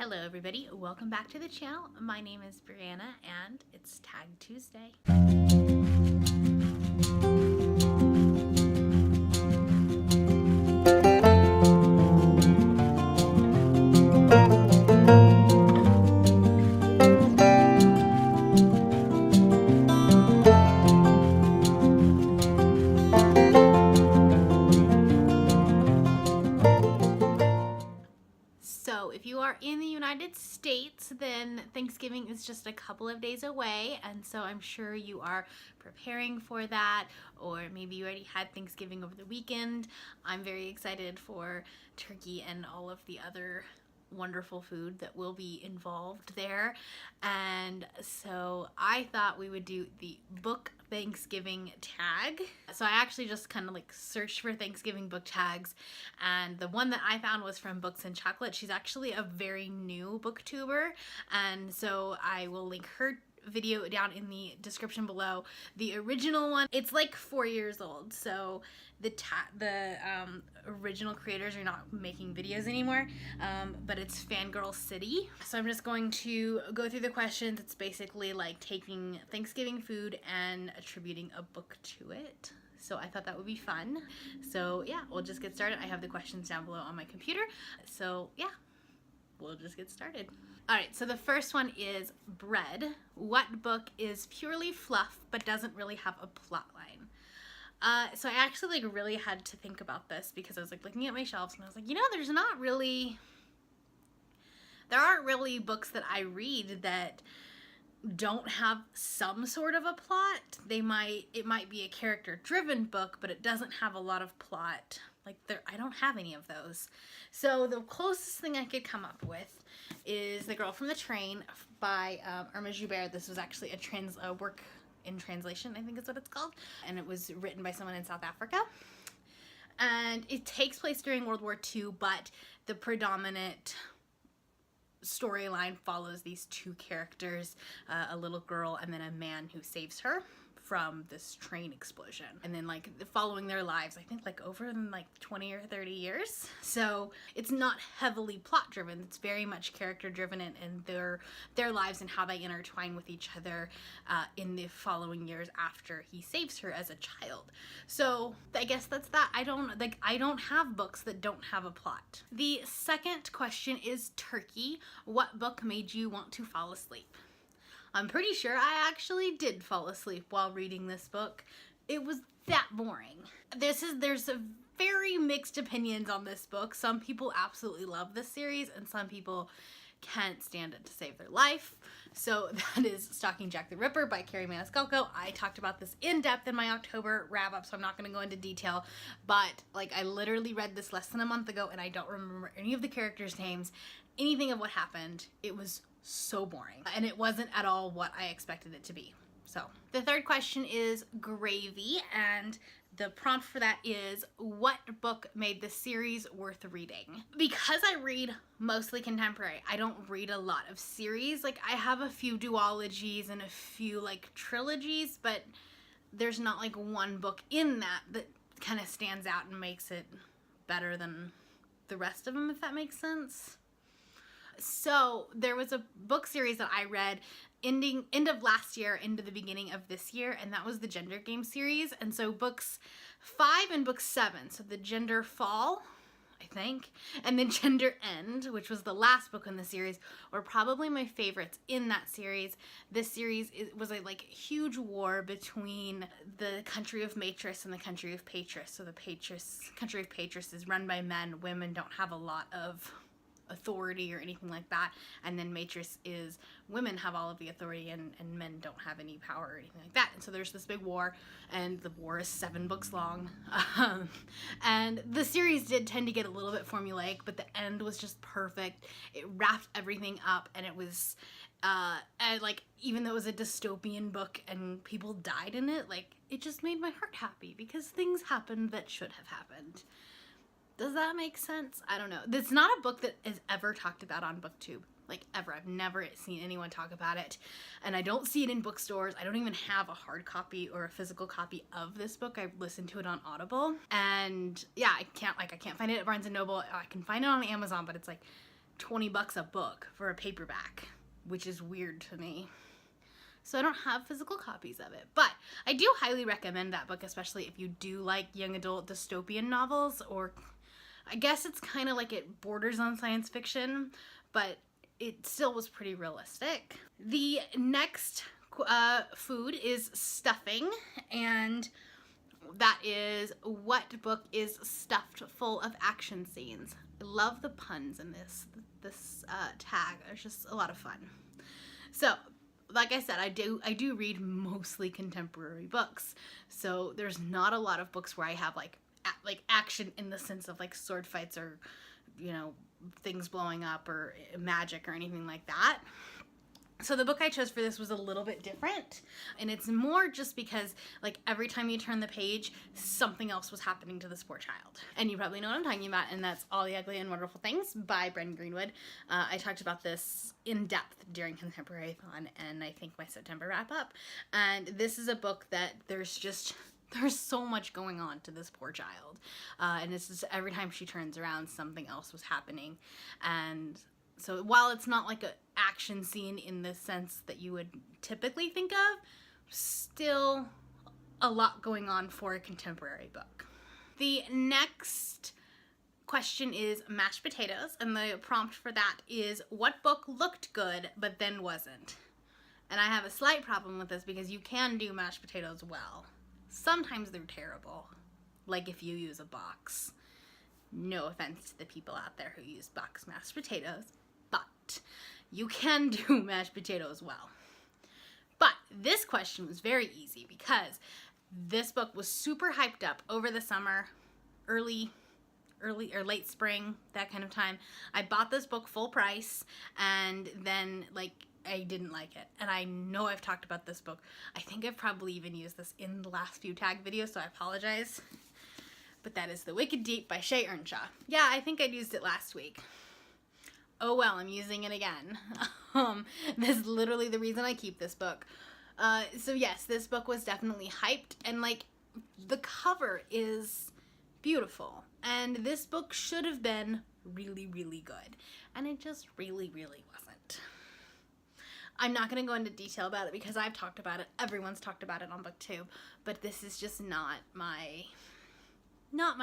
Hello everybody, welcome back to the channel. My name is Brianna and it's Tag Tuesday. So if you are in the United States, then Thanksgiving is just a couple of days away, and so I'm sure you are preparing for that, or maybe you already had Thanksgiving over the weekend. I'm very excited for turkey and all of the other wonderful food that will be involved there. And so I thought we would do the book Thanksgiving tag. So I actually just kind of like searched for Thanksgiving book tags, and the one that I found was from Books and Chocolate. She's actually a very new booktuber, and so I will link her video down in the description below. The original one, it's like 4 years old, so the original creators are not making videos anymore, but it's Fangirl City. So I'm just going to go through the questions. It's basically like taking Thanksgiving food and attributing a book to it. So I thought that would be fun. So yeah, we'll just get started. I have the questions down below on my computer. So yeah, we'll just get started. All right, so the first one is Bread. What book is purely fluff but doesn't really have a plot line? So I actually like really had to think about this because I was like looking at my shelves and I was like, you know, there aren't really books that I read that don't have some sort of a plot. It might be a character driven book, but it doesn't have a lot of plot. I don't have any of those. So the closest thing I could come up with is The Girl from the Train by Irma Joubert. This was actually a work in translation, I think is what it's called. And it was written by someone in South Africa. And it takes place during World War II, but the predominant storyline follows these two characters, a little girl and then a man who saves her from this train explosion, and then like following their lives, I think like over 20 or 30 years. So it's not heavily plot driven, it's very much character driven, and their lives and how they intertwine with each other in the following years after he saves her as a child. So I guess that's that. I don't have books that don't have a plot. The second question is Turkey. What book made you want to fall asleep? I'm pretty sure I actually did fall asleep while reading this book. It was that boring. There's a very mixed opinions on this book. Some people absolutely love this series and some people can't stand it to save their life. So that is Stalking Jack the Ripper by Kerri Maniscalco. I talked about this in depth in my October wrap up, so I'm not going to go into detail, but like I literally read this less than a month ago and I don't remember any of the characters' names, anything of what happened. It was so boring, and it wasn't at all what I expected it to be. So the third question is Gravy, and the prompt for that is, what book made the series worth reading? Because I read mostly contemporary, I don't read a lot of series. Like I have a few duologies and a few like trilogies, but there's not like one book in that kind of stands out and makes it better than the rest of them, if that makes sense. So there was a book series that I read end of last year into the beginning of this year, and that was the Gender Game series. And so books 5 and book 7, so the Gender Fall, I think, and then Gender End, which was the last book in the series, were probably my favorites in that series. This series was a huge war between the country of Matris and the country of Patris. So the country of Patris is run by men. Women don't have a lot of authority or anything like that, and then Matris is women have all of the authority and men don't have any power or anything like that. And so there's this big war, and the war is 7 books long, and the series did tend to get a little bit formulaic, but the end was just perfect. It wrapped everything up, and it was and even though it was a dystopian book and people died in it, it just made my heart happy because things happened that should have happened. Does that make sense? I don't know. It's not a book that is ever talked about on BookTube. Ever. I've never seen anyone talk about it. And I don't see it in bookstores. I don't even have a hard copy or a physical copy of this book. I listened to it on Audible. And yeah, I can't find it at Barnes & Noble. I can find it on Amazon, but it's $20 a book for a paperback, which is weird to me. So I don't have physical copies of it, but I do highly recommend that book, especially if you do like young adult dystopian novels, or I guess it's kind of like it borders on science fiction, but it still was pretty realistic. The next food is stuffing, and that is what book is stuffed full of action scenes. I love the puns in this tag. It's just a lot of fun. So, like I said, I do read mostly contemporary books, so there's not a lot of books where I have like action in the sense of like sword fights or, you know, things blowing up or magic or anything like that. So the book I chose for this was a little bit different, and it's more just because like every time you turn the page, something else was happening to this poor child. And you probably know what I'm talking about, and that's All the Ugly and Wonderful Things by Brendan Greenwood. I talked about this in depth during Contemporary-thon and I think my September wrap up. And this is a book that there's so much going on to this poor child. And it's just every time she turns around, something else was happening. And so while it's not like an action scene in the sense that you would typically think of, still a lot going on for a contemporary book. The next question is mashed potatoes, and the prompt for that is what book looked good but then wasn't? And I have a slight problem with this because you can do mashed potatoes well. Sometimes they're terrible, like if you use a box. No offense to the people out there who use box mashed potatoes, but you can do mashed potatoes well. But this question was very easy because this book was super hyped up over the summer, early or late spring, that kind of time. I bought this book full price, and then like I didn't like it. And I know I've talked about this book. I think I've probably even used this in the last few tag videos, so I apologize. But that is The Wicked Deep by Shea Ernshaw. Yeah, I think I'd used it last week. Oh well, I'm using it again. That's literally the reason I keep this book. So yes, this book was definitely hyped, and like the cover is beautiful. And this book should have been really, really good. And it just really, really wasn't. I'm not going to go into detail about it because I've talked about it. Everyone's talked about it on BookTube. But this is just not my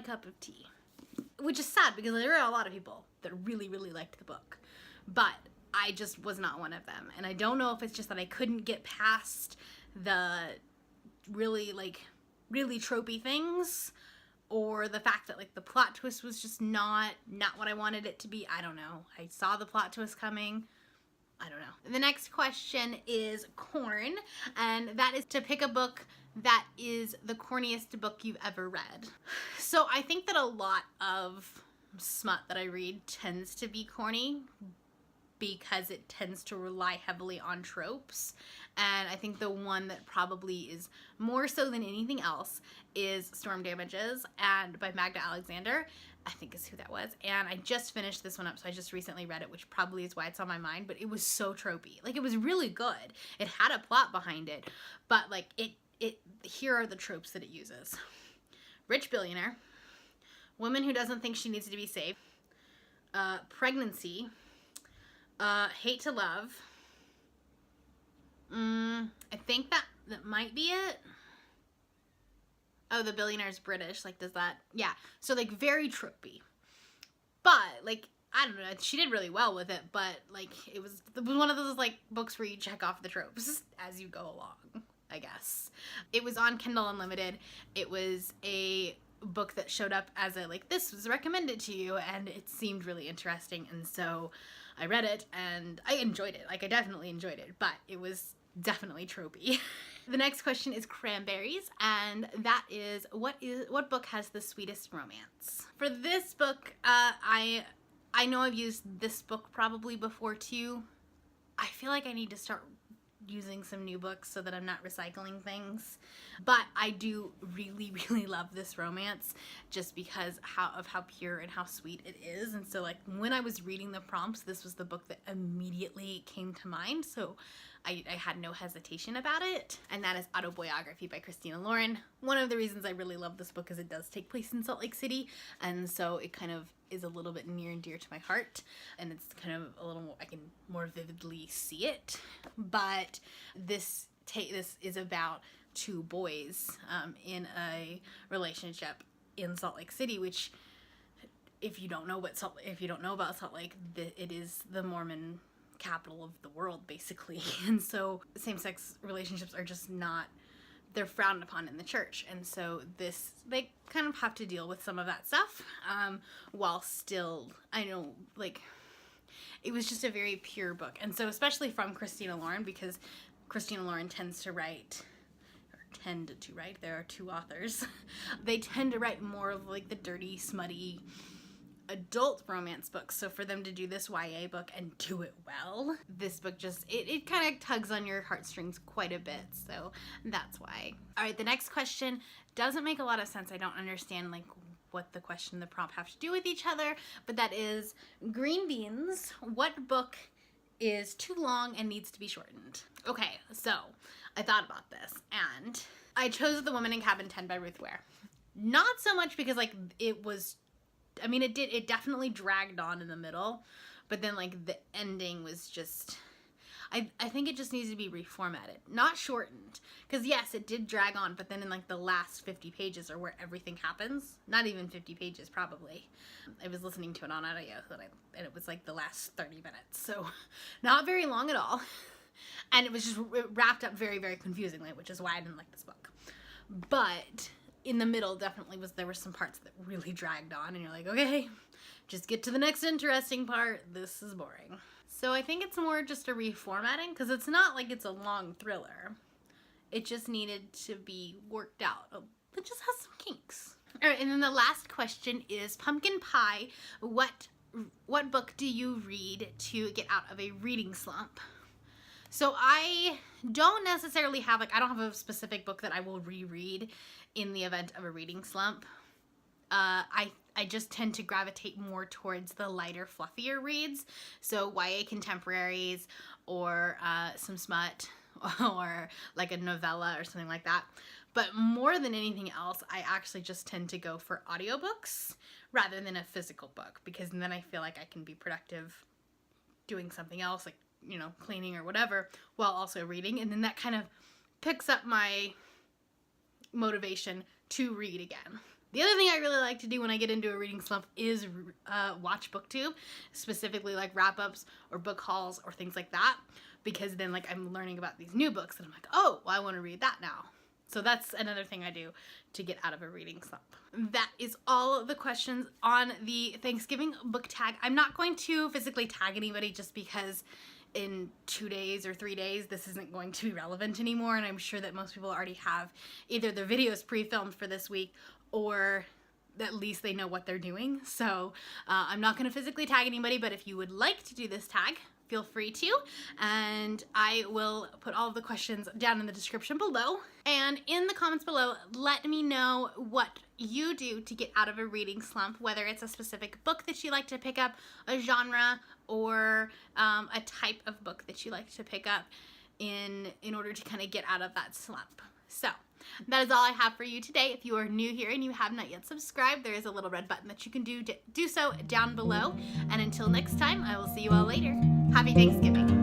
cup of tea. Which is sad because there are a lot of people that really, really liked the book. But I just was not one of them. And I don't know if it's just that I couldn't get past the really tropey things, or the fact that like the plot twist was just not what I wanted it to be. I don't know. I saw the plot twist coming. I don't know. The next question is corn, and that is to pick a book that is the corniest book you've ever read. So I think that a lot of smut that I read tends to be corny because it tends to rely heavily on tropes. And I think the one that probably is more so than anything else is Storm Damages and by Magda Alexander, I think is who that was. And I just finished this one up, so I just recently read it, which probably is why it's on my mind, but it was so tropey. Like, it was really good. It had a plot behind it, but like here are the tropes that it uses. Rich billionaire, woman who doesn't think she needs to be saved, pregnancy, hate to love. I think that might be it. Oh, the billionaire's British. Like, does that? Yeah. So, like, very tropey. But, like, I don't know. She did really well with it, but, like, it was one of those, like, books where you check off the tropes as you go along, I guess. It was on Kindle Unlimited. It was a book that showed up as a, like, this was recommended to you, and it seemed really interesting, and so I read it, and I enjoyed it. Like, I definitely enjoyed it, but it was definitely tropey. The next question is cranberries, and that is what book has the sweetest romance? For this book, I know I've used this book probably before too. I feel like I need to start using some new books so that I'm not recycling things. But I do really, really love this romance just because of how pure and how sweet it is. And so like when I was reading the prompts, this was the book that immediately came to mind. So I had no hesitation about it. And that is Autobiography by Christina Lauren. One of the reasons I really love this book is it does take place in Salt Lake City. And so it kind of is a little bit near and dear to my heart, and it's kind of a little more, I can more vividly see it. But this is about two boys in a relationship in Salt Lake City, which, if you don't know about Salt Lake, it is the Mormon capital of the world, basically. And so same-sex relationships are just not, they're frowned upon in the church. And so they kind of have to deal with some of that stuff, while still, I know, like, it was just a very pure book. And so especially from Christina Lauren, because Christina Lauren tends to write, there are two authors, they tend to write more of like the dirty, smutty, adult romance books. So for them to do this YA book and do it well, this book just, it kind of tugs on your heartstrings quite a bit. So that's why. All right, the next question doesn't make a lot of sense. I don't understand like what the question and the prompt have to do with each other, but that is, green beans, what book is too long and needs to be shortened? Okay, so I thought about this, and I chose The Woman in Cabin 10 by Ruth Ware. Not so much because like it was, I mean, it definitely dragged on in the middle, but then like the ending was just, I think it just needs to be reformatted, not shortened. Because yes, it did drag on, but then in like the last 50 pages are where everything happens. Not even 50 pages, probably. I was listening to it on audio, and it was like the last 30 minutes. So not very long at all. And it was just wrapped up very, very confusingly, which is why I didn't like this book. But in the middle, definitely there were some parts that really dragged on, and you're like, okay, just get to the next interesting part. This is boring. So I think it's more just a reformatting, because it's not like it's a long thriller. It just needed to be worked out. It just has some kinks. All right, and then the last question is, Pumpkin Pie, what book do you read to get out of a reading slump? So I don't necessarily have, I don't have a specific book that I will reread in the event of a reading slump. I just tend to gravitate more towards the lighter, fluffier reads. So YA contemporaries, or some smut, or like a novella or something like that. But more than anything else, I actually just tend to go for audiobooks rather than a physical book, because then I feel like I can be productive doing something else, like, you know, cleaning or whatever, while also reading. And then that kind of picks up my motivation to read again. The other thing I really like to do when I get into a reading slump is watch BookTube, specifically like wrap-ups or book hauls or things like that, because then like I'm learning about these new books and I'm like, oh, well, I want to read that now. So that's another thing I do to get out of a reading slump. That is all of the questions on the Thanksgiving book tag. I'm not going to physically tag anybody just because in 2 days or 3 days this isn't going to be relevant anymore, and I'm sure that most people already have either their videos pre-filmed for this week, or at least they know what they're doing. So I'm not going to physically tag anybody, but if you would like to do this tag, feel free to, and I will put all of the questions down in the description below. And in the comments below, let me know what you do to get out of a reading slump, whether it's a specific book that you like to pick up, a genre, or a type of book that you like to pick up in order to kind of get out of that slump. So that is all I have for you today. If you are new here and you have not yet subscribed, there is a little red button that you can do so down below. And until next time, I will see you all later. Happy Thanksgiving.